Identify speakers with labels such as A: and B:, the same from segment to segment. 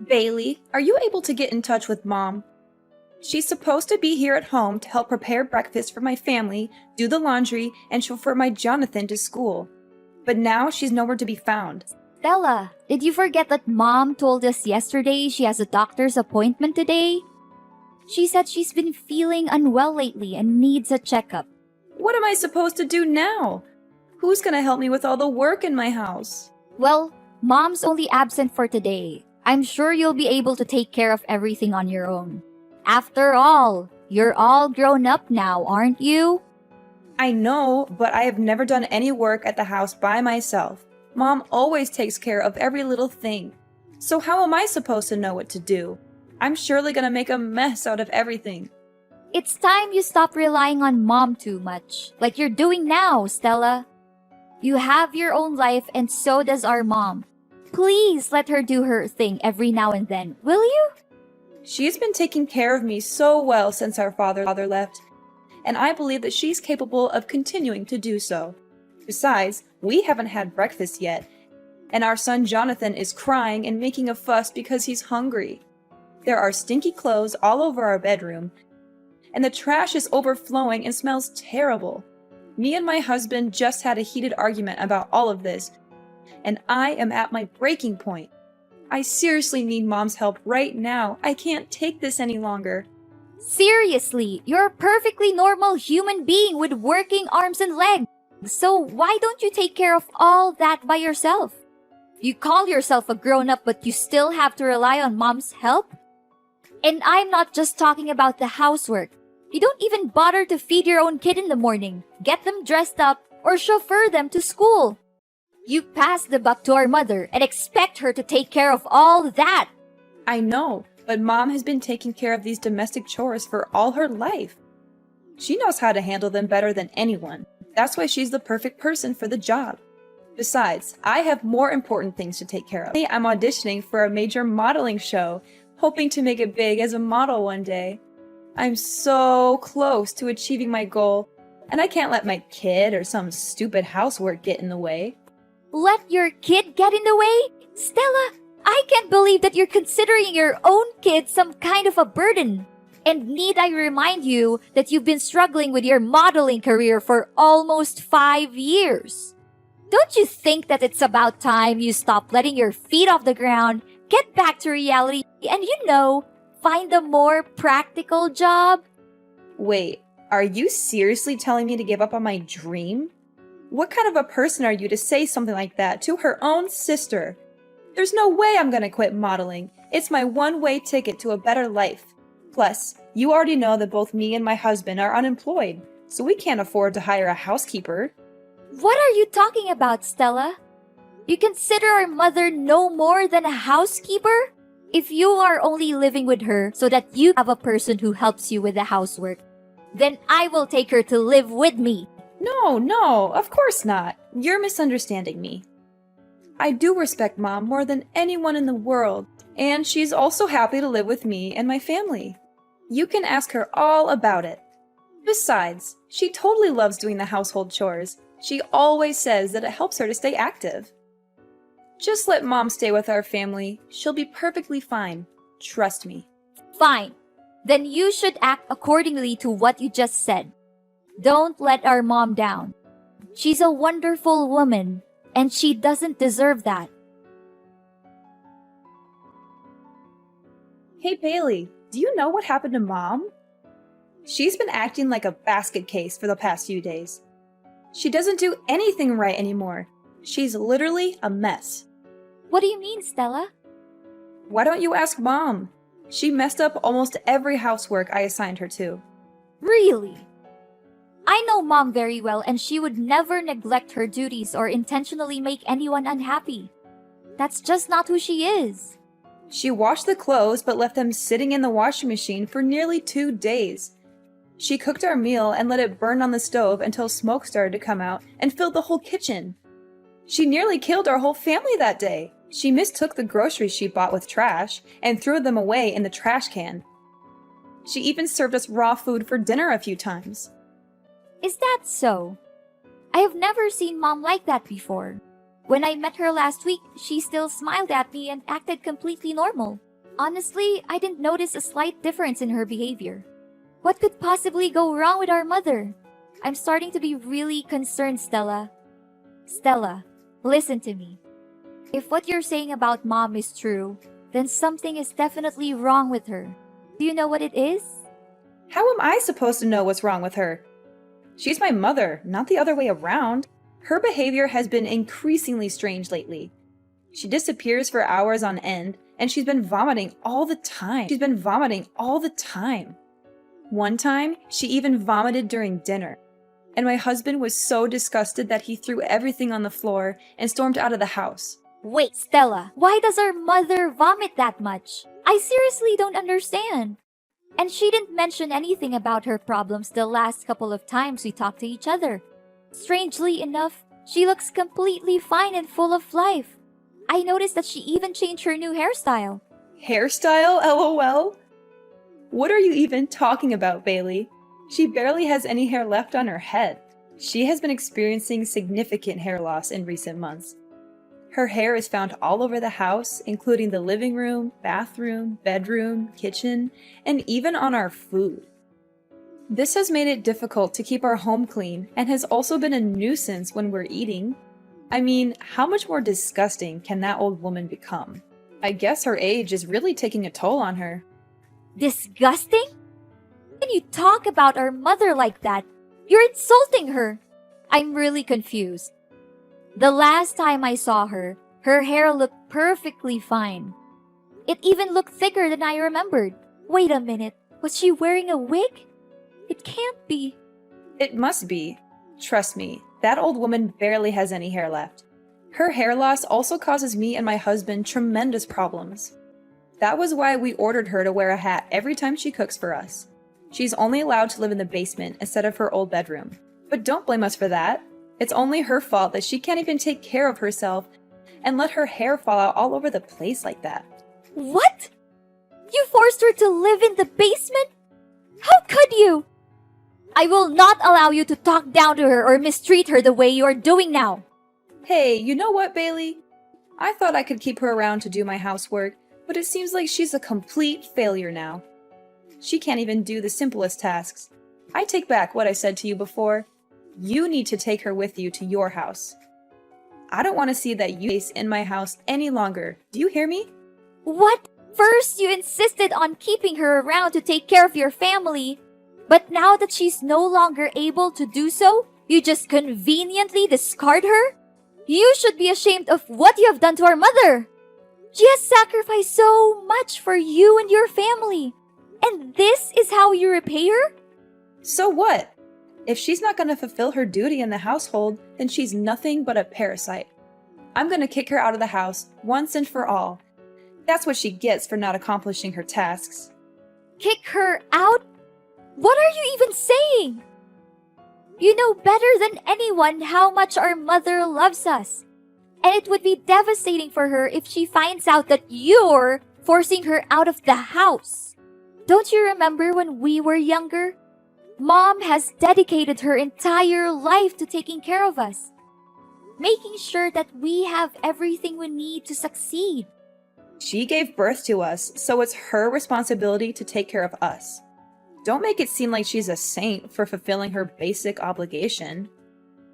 A: Bailey, are you able to get in touch with Mom? She's supposed to be here at home to help prepare breakfast for my family, do the laundry, and chauffeur my Jonathan to school. But now she's nowhere to be found.
B: Stella, did you forget that Mom told us yesterday she has a doctor's appointment today? She said she's been feeling unwell lately and needs a checkup.
A: What am I supposed to do now? Who's gonna help me with all the work in my house?
B: Well, Mom's only absent for today. I'm sure you'll be able to take care of everything on your own. After all, you're all grown up now, aren't you?
A: I know, but I have never done any work at the house by myself. Mom always takes care of every little thing. So how am I supposed to know what to do? I'm surely gonna make a mess out of everything.
B: It's time you stop relying on Mom too much, like you're doing now, Stella. You have your own life and so does our Mom. Please let her do her thing every now and then, will you?
A: She's been taking care of me so well since our father left, and I believe that she's capable of continuing to do so. Besides, we haven't had breakfast yet, and our son Jonathan is crying and making a fuss because he's hungry. There are stinky clothes all over our bedroom, and the trash is overflowing and smells terrible. Me and my husband just had a heated argument about all of this, and I am at my breaking point. I seriously need Mom's help right now. I can't take this any longer.
B: Seriously, you're a perfectly normal human being with working arms and legs. So why don't you take care of all that by yourself? You call yourself a grown-up but you still have to rely on Mom's help? And I'm not just talking about the housework. You don't even bother to feed your own kid in the morning, get them dressed up, or chauffeur them to school. You pass the buck to our mother and expect her to take care of all that.
A: I know, but Mom has been taking care of these domestic chores for all her life. She knows how to handle them better than anyone. That's why she's the perfect person for the job. Besides, I have more important things to take care of. I'm auditioning for a major modeling show, hoping to make it big as a model one day. I'm so close to achieving my goal, and I can't let my kid or some stupid housework get in the way.
B: Let your kid get in the way? Stella, I can't believe that you're considering your own kid some kind of a burden. And need I remind you that you've been struggling with your modeling career for almost 5 years? Don't you think that it's about time you stop letting your feet off the ground, get back to reality, and find a more practical job?
A: Wait, are you seriously telling me to give up on my dream? What kind of a person are you to say something like that to her own sister? There's no way I'm gonna quit modeling. It's my one-way ticket to a better life. Plus, you already know that both me and my husband are unemployed, so we can't afford to hire a housekeeper.
B: What are you talking about, Stella? You consider our mother no more than a housekeeper? If you are only living with her so that you have a person who helps you with the housework, then I will take her to live with me.
A: No, of course not. You're misunderstanding me. I do respect Mom more than anyone in the world, and she's also happy to live with me and my family. You can ask her all about it. Besides, she totally loves doing the household chores. She always says that it helps her to stay active. Just let Mom stay with our family. She'll be perfectly fine. Trust me.
B: Fine. Then you should act accordingly to what you just said. Don't let our Mom down. She's a wonderful woman, and she doesn't deserve that.
A: Hey Bailey, do you know what happened to Mom? She's been acting like a basket case for the past few days. She doesn't do anything right anymore. She's literally a mess.
B: What do you mean, Stella?
A: Why don't you ask Mom? She messed up almost every housework I assigned her to.
B: Really? I know Mom very well, and she would never neglect her duties or intentionally make anyone unhappy. That's just not who she is.
A: She washed the clothes but left them sitting in the washing machine for nearly 2 days. She cooked our meal and let it burn on the stove until smoke started to come out and filled the whole kitchen. She nearly killed our whole family that day. She mistook the groceries she bought with trash and threw them away in the trash can. She even served us raw food for dinner a few times.
B: Is that so? I have never seen Mom like that before. When I met her last week, she still smiled at me and acted completely normal. Honestly, I didn't notice a slight difference in her behavior. What could possibly go wrong with our mother? I'm starting to be really concerned, Stella. Stella, listen to me. If what you're saying about Mom is true, then something is definitely wrong with her. Do you know what it is?
A: How am I supposed to know what's wrong with her? She's my mother, not the other way around. Her behavior has been increasingly strange lately. She disappears for hours on end, and she's been vomiting all the time. One time, she even vomited during dinner. And my husband was so disgusted that he threw everything on the floor and stormed out of the house.
B: Wait, Stella, why does our mother vomit that much? I seriously don't understand. And she didn't mention anything about her problems the last couple of times we talked to each other. Strangely enough, she looks completely fine and full of life. I noticed that she even changed her new hairstyle.
A: Hairstyle, LOL? What are you even talking about, Bailey? She barely has any hair left on her head. She has been experiencing significant hair loss in recent months. Her hair is found all over the house, including the living room, bathroom, bedroom, kitchen, and even on our food. This has made it difficult to keep our home clean and has also been a nuisance when we're eating. I mean, how much more disgusting can that old woman become? I guess her age is really taking a toll on her.
B: Disgusting? When you talk about our mother like that, you're insulting her. I'm really confused. The last time I saw her, her hair looked perfectly fine. It even looked thicker than I remembered. Wait a minute, was she wearing a wig? It can't be.
A: It must be. Trust me, that old woman barely has any hair left. Her hair loss also causes me and my husband tremendous problems. That was why we ordered her to wear a hat every time she cooks for us. She's only allowed to live in the basement instead of her old bedroom. But don't blame us for that. It's only her fault that she can't even take care of herself and let her hair fall out all over the place like that.
B: What? You forced her to live in the basement? How could you? I will not allow you to talk down to her or mistreat her the way you are doing now.
A: Hey, you know what, Bailey? I thought I could keep her around to do my housework, but it seems like she's a complete failure now. She can't even do the simplest tasks. I take back what I said to you before. You need to take her with you to your house. I don't want to see that you in my house any longer. Do you hear me?
B: What? First, you insisted on keeping her around to take care of your family. But now that she's no longer able to do so, you just conveniently discard her? You should be ashamed of what you have done to our mother. She has sacrificed so much for you and your family. And this is how you repay her?
A: So what? If she's not going to fulfill her duty in the household, then she's nothing but a parasite. I'm going to kick her out of the house once and for all. That's what she gets for not accomplishing her tasks.
B: Kick her out? What are you even saying? You know better than anyone how much our mother loves us. And it would be devastating for her if she finds out that you're forcing her out of the house. Don't you remember when we were younger? Mom has dedicated her entire life to taking care of us, making sure that we have everything we need to succeed.
A: She gave birth to us, so it's her responsibility to take care of us. Don't make it seem like she's a saint for fulfilling her basic obligation.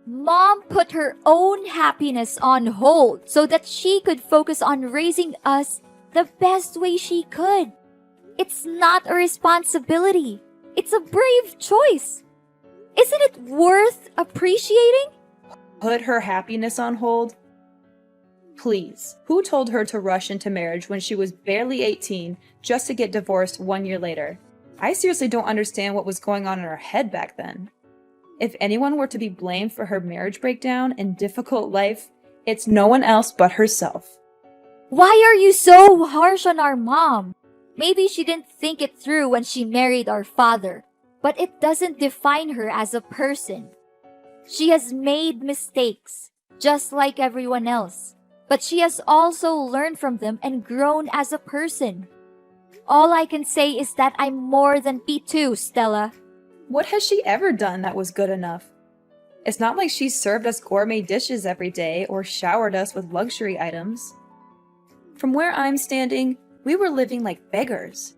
B: Mom put her own happiness on hold so that she could focus on raising us the best way she could. It's not a responsibility. It's a brave choice. Isn't it worth appreciating?
A: Put her happiness on hold? Please, who told her to rush into marriage when she was barely 18 just to get divorced 1 year later? I seriously don't understand what was going on in her head back then. If anyone were to be blamed for her marriage breakdown and difficult life, it's no one else but herself.
B: Why are you so harsh on our mom? Maybe she didn't think it through when she married our father, but it doesn't define her as a person. She has made mistakes, just like everyone else, but she has also learned from them and grown as a person. All I can say is that I'm more than P2, Stella.
A: What has she ever done that was good enough? It's not like she's served us gourmet dishes every day or showered us with luxury items. From where I'm standing, we were living like beggars.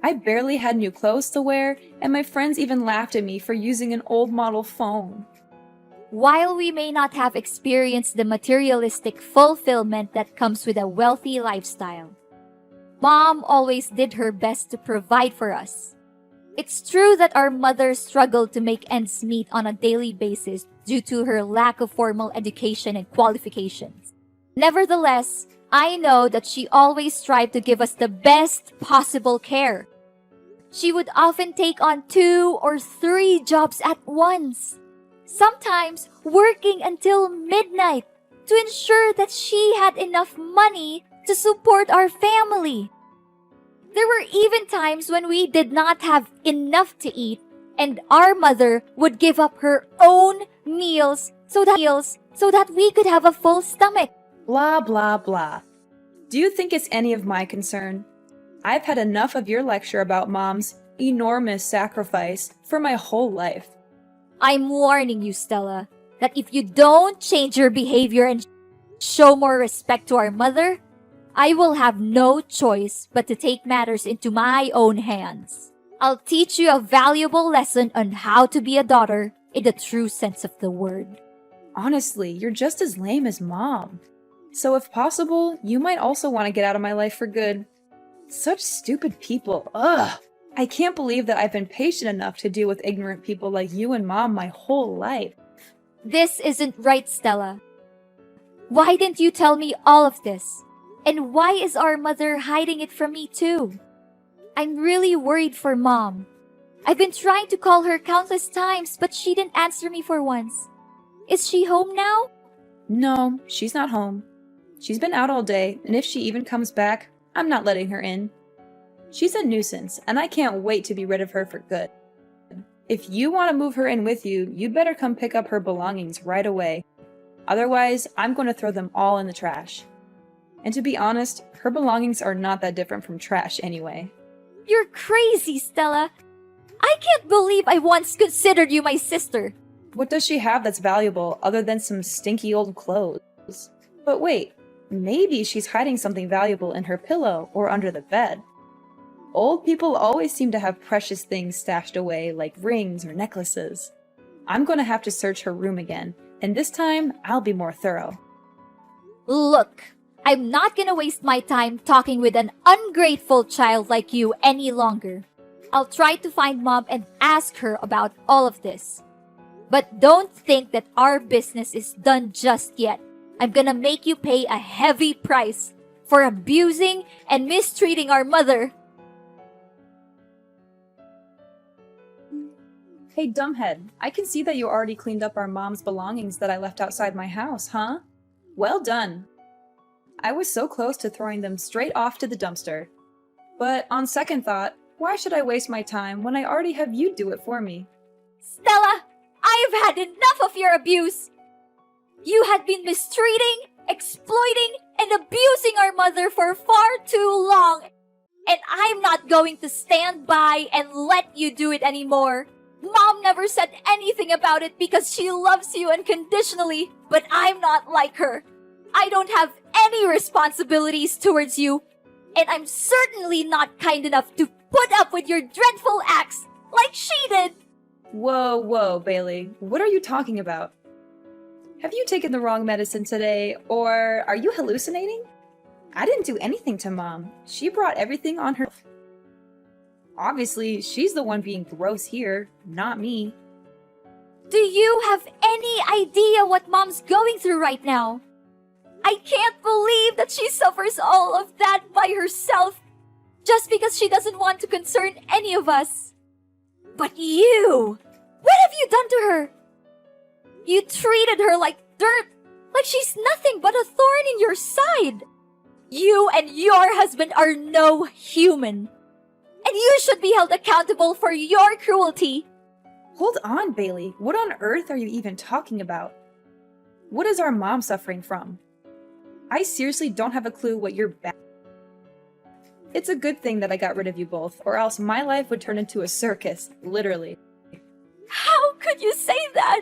A: I barely had new clothes to wear, and my friends even laughed at me for using an old model phone.
B: While we may not have experienced the materialistic fulfillment that comes with a wealthy lifestyle, Mom always did her best to provide for us. It's true that our mother struggled to make ends meet on a daily basis due to her lack of formal education and qualifications. Nevertheless, I know that she always strived to give us the best possible care. She would often take on 2 or 3 jobs at once, sometimes working until midnight to ensure that she had enough money to support our family. There were even times when we did not have enough to eat, and our mother would give up her own meals so that we could have a full stomach.
A: Blah, blah, blah. Do you think it's any of my concern? I've had enough of your lecture about Mom's enormous sacrifice for my whole life.
B: I'm warning you, Stella, that if you don't change your behavior and show more respect to our mother, I will have no choice but to take matters into my own hands. I'll teach you a valuable lesson on how to be a daughter in the true sense of the word.
A: Honestly, you're just as lame as Mom. So if possible, you might also want to get out of my life for good. Such stupid people, ugh! I can't believe that I've been patient enough to deal with ignorant people like you and Mom my whole life.
B: This isn't right, Stella. Why didn't you tell me all of this? And why is our mother hiding it from me too? I'm really worried for Mom. I've been trying to call her countless times, but she didn't answer me for once. Is she home now?
A: No, she's not home. She's been out all day, and if she even comes back, I'm not letting her in. She's a nuisance, and I can't wait to be rid of her for good. If you want to move her in with you, you'd better come pick up her belongings right away. Otherwise, I'm going to throw them all in the trash. And to be honest, her belongings are not that different from trash anyway.
B: You're crazy, Stella. I can't believe I once considered you my sister.
A: What does she have that's valuable other than some stinky old clothes? But wait, maybe she's hiding something valuable in her pillow or under the bed. Old people always seem to have precious things stashed away, like rings or necklaces. I'm going to have to search her room again, and this time I'll be more thorough.
B: Look, I'm not gonna waste my time talking with an ungrateful child like you any longer. I'll try to find Mom and ask her about all of this. But don't think that our business is done just yet. I'm gonna make you pay a heavy price for abusing and mistreating our mother.
A: Hey, dumbhead, I can see that you already cleaned up our Mom's belongings that I left outside my house, huh? Well done. I was so close to throwing them straight off to the dumpster. But on second thought, why should I waste my time when I already have you do it for me?
B: Stella, I have had enough of your abuse. You had been mistreating, exploiting, and abusing our mother for far too long. And I'm not going to stand by and let you do it anymore. Mom never said anything about it because she loves you unconditionally, but I'm not like her. I don't have any responsibilities towards you, and I'm certainly not kind enough to put up with your dreadful acts like she did.
A: Whoa, Bailey. What are you talking about? Have you taken the wrong medicine today, or are you hallucinating? I didn't do anything to Mom. She brought everything on her. Obviously, she's the one being gross here, not me.
B: Do you have any idea what Mom's going through right now? I can't believe that she suffers all of that by herself just because she doesn't want to concern any of us. But you! What have you done to her? You treated her like dirt, like she's nothing but a thorn in your side. You and your husband are no human. And you should be held accountable for your cruelty.
A: Hold on, Bailey. What on earth are you even talking about? What is our Mom suffering from? I seriously don't have a clue what you're bad. It's a good thing that I got rid of you both, or else my life would turn into a circus, literally.
B: How could you say that?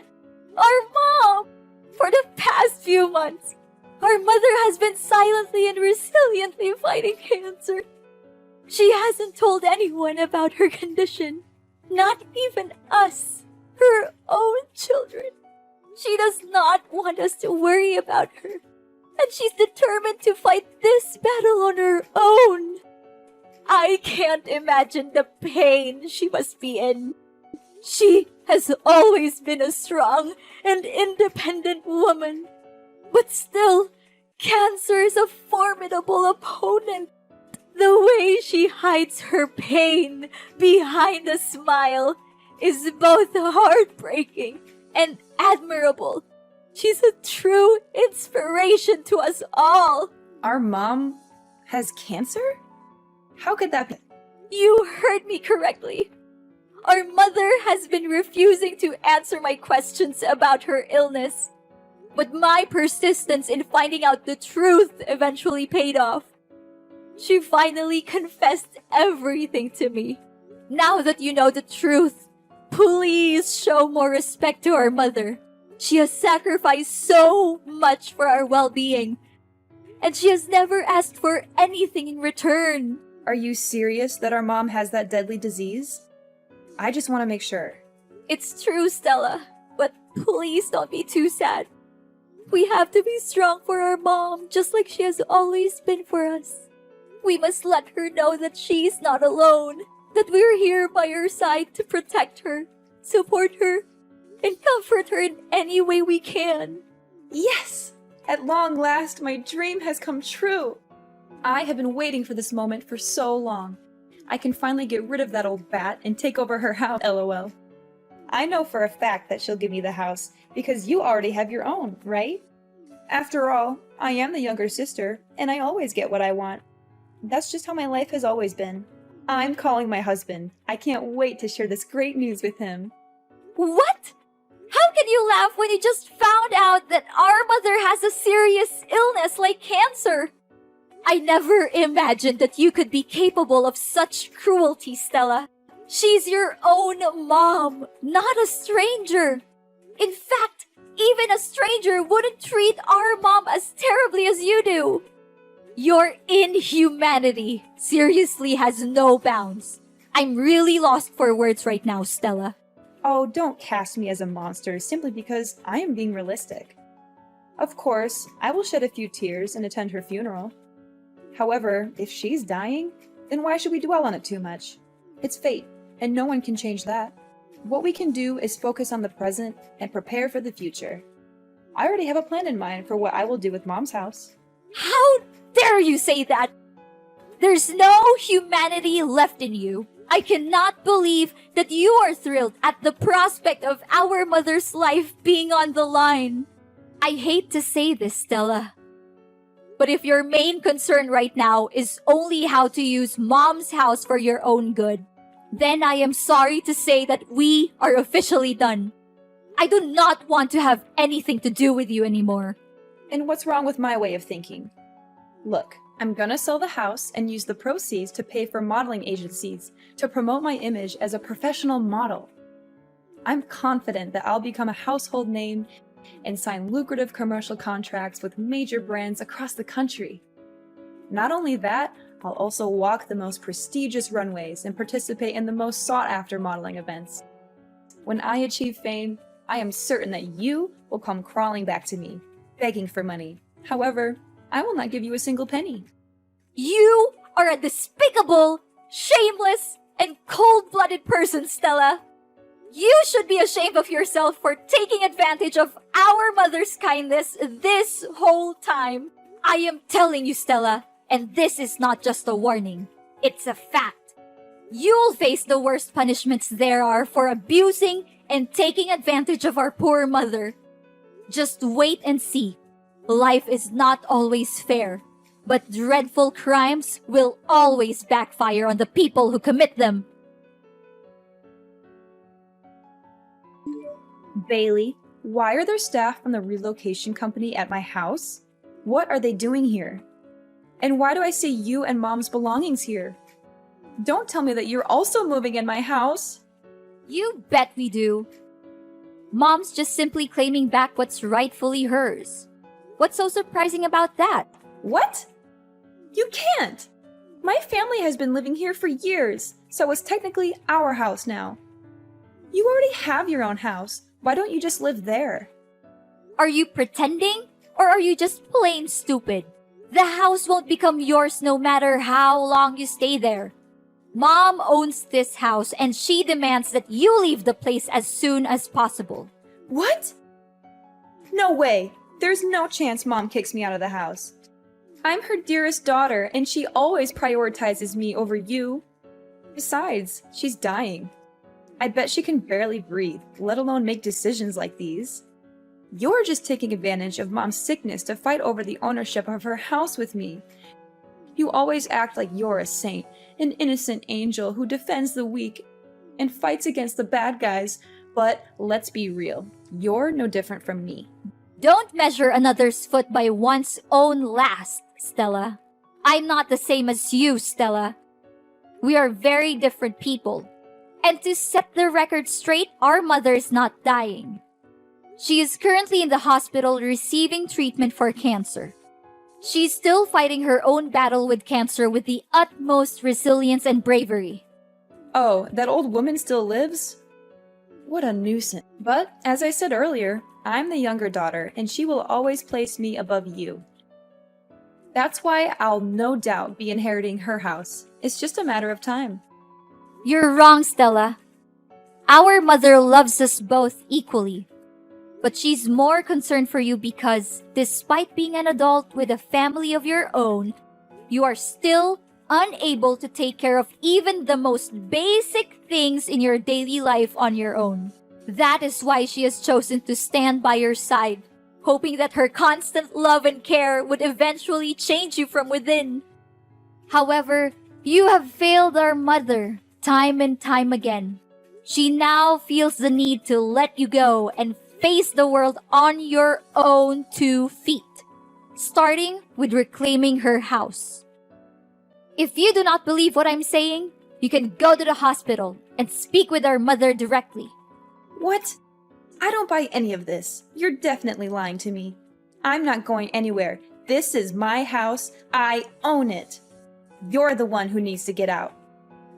B: Our Mom! For the past few months, Our mother has been silently and resiliently fighting cancer. She hasn't told anyone about her condition, not even us, her own children. She does not want us to worry about her, and she's determined to fight this battle on her own. I can't imagine the pain she must be in. She has always been a strong and independent woman, but still, cancer is a formidable opponent. The way she hides her pain behind a smile is both heartbreaking and admirable. She's a true inspiration to us all.
A: Our mom has cancer? How could that be?
B: You heard me correctly. Our mother has been refusing to answer my questions about her illness. But my persistence in finding out the truth eventually paid off. She finally confessed everything to me. Now that you know the truth, please show more respect to our mother. She has sacrificed so much for our well-being, and she has never asked for anything in return.
A: Are you serious that our mom has that deadly disease? I just want to make sure.
B: It's true, Stella, but please don't be too sad. We have to be strong for our mom, just like she has always been for us. We must let her know that she's not alone, that we're here by her side to protect her, support her, and comfort her in any way we can.
A: Yes! At long last, my dream has come true. I have been waiting for this moment for so long. I can finally get rid of that old bat and take over her house, lol. I know for a fact that she'll give me the house, because you already have your own, right? After all, I am the younger sister, and I always get what I want. That's just how my life has always been. I'm calling my husband. I can't wait to share this great news with him.
B: What? How can you laugh when you just found out that our mother has a serious illness like cancer? I never imagined that you could be capable of such cruelty, Stella. She's your own mom, not a stranger. In fact, even a stranger wouldn't treat our mom as terribly as you do. Your inhumanity seriously has no bounds. I'm really lost for words right now, Stella.
A: Oh, don't cast me as a monster simply because I am being realistic. Of course, I will shed a few tears and attend her funeral. However, if she's dying, then why should we dwell on it too much? It's fate, and no one can change that. What we can do is focus on the present and prepare for the future. I already have a plan in mind for what I will do with Mom's house.
B: How dare you say that? There's no humanity left in you. I cannot believe that you are thrilled at the prospect of our mother's life being on the line. I hate to say this, Stella, but if your main concern right now is only how to use Mom's house for your own good, then I am sorry to say that we are officially done. I do not want to have anything to do with you anymore.
A: And what's wrong with my way of thinking? Look, I'm gonna sell the house and use the proceeds to pay for modeling agencies to promote my image as a professional model. I'm confident that I'll become a household name and sign lucrative commercial contracts with major brands across the country. Not only that, I'll also walk the most prestigious runways and participate in the most sought-after modeling events. When I achieve fame, I am certain that you will come crawling back to me, begging for money. However, I will not give you a single penny.
B: You are a despicable, shameless, and cold-blooded person, Stella. You should be ashamed of yourself for taking advantage of our mother's kindness this whole time. I am telling you, Stella, and this is not just a warning. It's a fact. You'll face the worst punishments there are for abusing and taking advantage of our poor mother. Just wait and see. Life is not always fair, but dreadful crimes will always backfire on the people who commit them.
A: Bailey, why are there staff from the relocation company at my house? What are they doing here? And why do I see you and Mom's belongings here? Don't tell me that you're also moving in my house.
B: You bet we do. Mom's just simply claiming back what's rightfully hers. What's so surprising about that?
A: What? You can't! My family has been living here for years, so it's technically our house now. You already have your own house. Why don't you just live there?
B: Are you pretending? Or are you just plain stupid? The house won't become yours no matter how long you stay there. Mom owns this house and she demands that you leave the place as soon as possible.
A: What? No way! There's no chance Mom kicks me out of the house. I'm her dearest daughter, and she always prioritizes me over you. Besides, she's dying. I bet she can barely breathe, let alone make decisions like these. You're just taking advantage of Mom's sickness to fight over the ownership of her house with me. You always act like you're a saint, an innocent angel who defends the weak and fights against the bad guys, but let's be real, you're no different from me.
B: Don't measure another's foot by one's own last, Stella. I'm not the same as you, Stella. We are very different people. And to set the record straight, our mother is not dying. She is currently in the hospital receiving treatment for cancer. She's still fighting her own battle with cancer with the utmost resilience and bravery.
A: Oh, that old woman still lives? What a nuisance. But, as I said earlier, I'm the younger daughter, and she will always place me above you. That's why I'll no doubt be inheriting her house. It's just a matter of time.
B: You're wrong, Stella. Our mother loves us both equally. But she's more concerned for you because, despite being an adult with a family of your own, you are still unable to take care of even the most basic things in your daily life on your own. That is why she has chosen to stand by your side, hoping that her constant love and care would eventually change you from within. However, you have failed our mother time and time again. She now feels the need to let you go and face the world on your own 2 feet, starting with reclaiming her house. If you do not believe what I'm saying, you can go to the hospital and speak with our mother directly.
A: What? I don't buy any of this. You're definitely lying to me. I'm not going anywhere. This is my house. I own it. You're the one who needs to get out.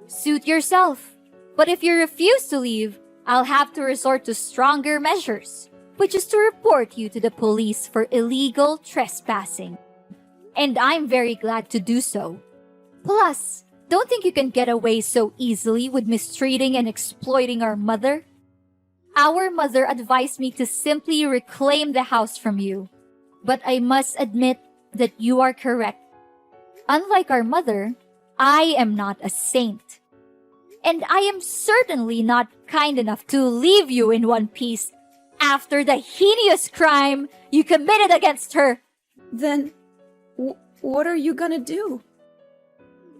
B: Suit yourself. But if you refuse to leave, I'll have to resort to stronger measures, which is to report you to the police for illegal trespassing. And I'm very glad to do so. Plus, don't think you can get away so easily with mistreating and exploiting our mother. Our mother advised me to simply reclaim the house from you. But I must admit that you are correct. Unlike our mother, I am not a saint. And I am certainly not kind enough to leave you in one piece after the heinous crime you committed against her.
A: Then, what are you gonna do?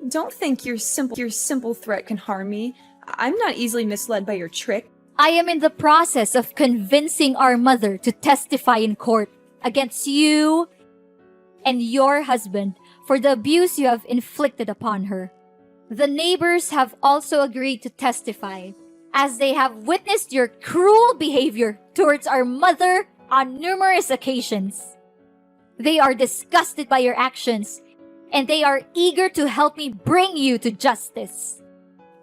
A: Don't think your simple threat can harm me. I'm not easily misled by your trick.
B: I am in the process of convincing our mother to testify in court against you and your husband for the abuse you have inflicted upon her. The neighbors have also agreed to testify, as they have witnessed your cruel behavior towards our mother on numerous occasions. They are disgusted by your actions, and they are eager to help me bring you to justice.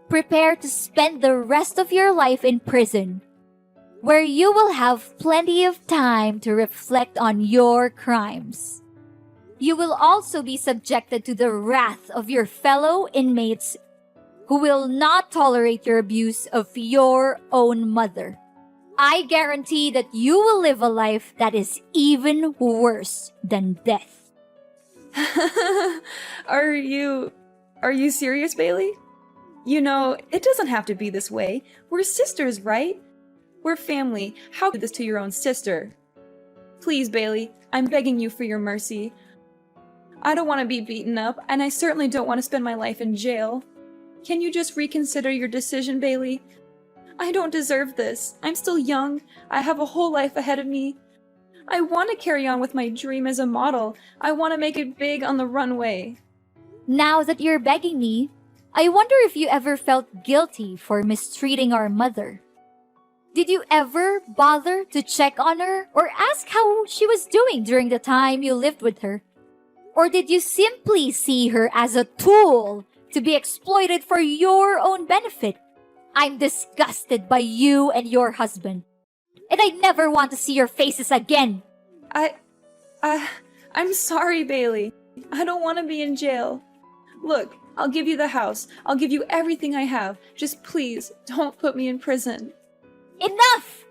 B: Prepare to spend the rest of your life in prison, where you will have plenty of time to reflect on your crimes. You will also be subjected to the wrath of your fellow inmates who will not tolerate your abuse of your own mother. I guarantee that you will live a life that is even worse than death.
A: Are you serious, Bailey? You know, it doesn't have to be this way. We're sisters, right? We're family. How could you do this to your own sister? Please, Bailey, I'm begging you for your mercy. I don't want to be beaten up, and I certainly don't want to spend my life in jail. Can you just reconsider your decision, Bailey? I don't deserve this. I'm still young. I have a whole life ahead of me. I want to carry on with my dream as a model. I want to make it big on the runway.
B: Now that you're begging me, I wonder if you ever felt guilty for mistreating our mother. Did you ever bother to check on her or ask how she was doing during the time you lived with her? Or did you simply see her as a tool to be exploited for your own benefit? I'm disgusted by you and your husband, and I never want to see your faces again.
A: I'm sorry, Bailey. I don't want to be in jail. Look, I'll give you the house. I'll give you everything I have. Just please, don't put me in prison.
B: Enough!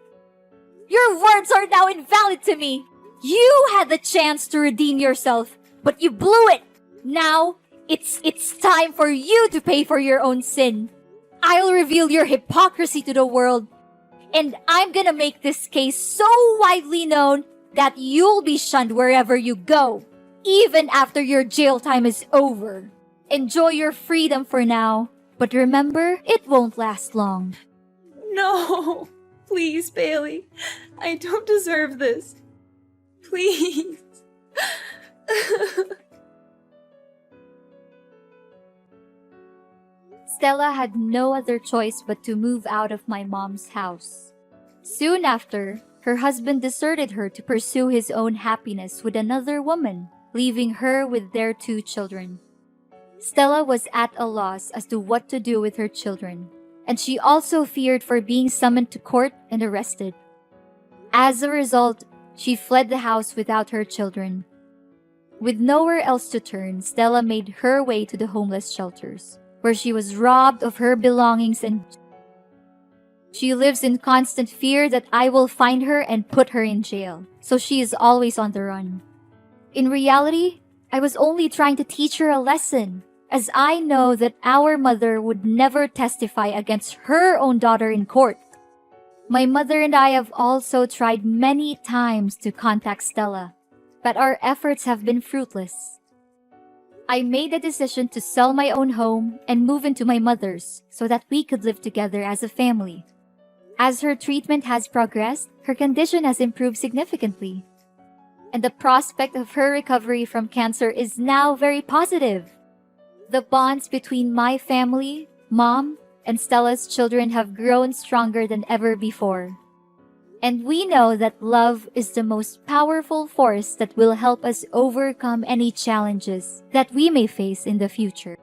B: Your words are now invalid to me. You had the chance to redeem yourself, but you blew it. Now, it's time for you to pay for your own sin. I'll reveal your hypocrisy to the world, and I'm gonna make this case so widely known that you'll be shunned wherever you go, even after your jail time is over. Enjoy your freedom for now, but remember, it won't last long.
A: No, please, Bailey. I don't deserve this. Please.
B: Stella had no other choice but to move out of my mom's house. Soon after, her husband deserted her to pursue his own happiness with another woman, leaving her with their 2 children. Stella was at a loss as to what to do with her children, and she also feared for being summoned to court and arrested. As a result, she fled the house without her children. With nowhere else to turn, Stella made her way to the homeless shelters, where she was robbed of her belongings, and she lives in constant fear that I will find her and put her in jail, so she is always on the run. In reality, I was only trying to teach her a lesson, as I know that our mother would never testify against her own daughter in court. My mother and I have also tried many times to contact Stella, but our efforts have been fruitless. I made the decision to sell my own home and move into my mother's so that we could live together as a family. As her treatment has progressed, her condition has improved significantly, and the prospect of her recovery from cancer is now very positive. The bonds between my family, Mom, and Stella's children have grown stronger than ever before. And we know that love is the most powerful force that will help us overcome any challenges that we may face in the future.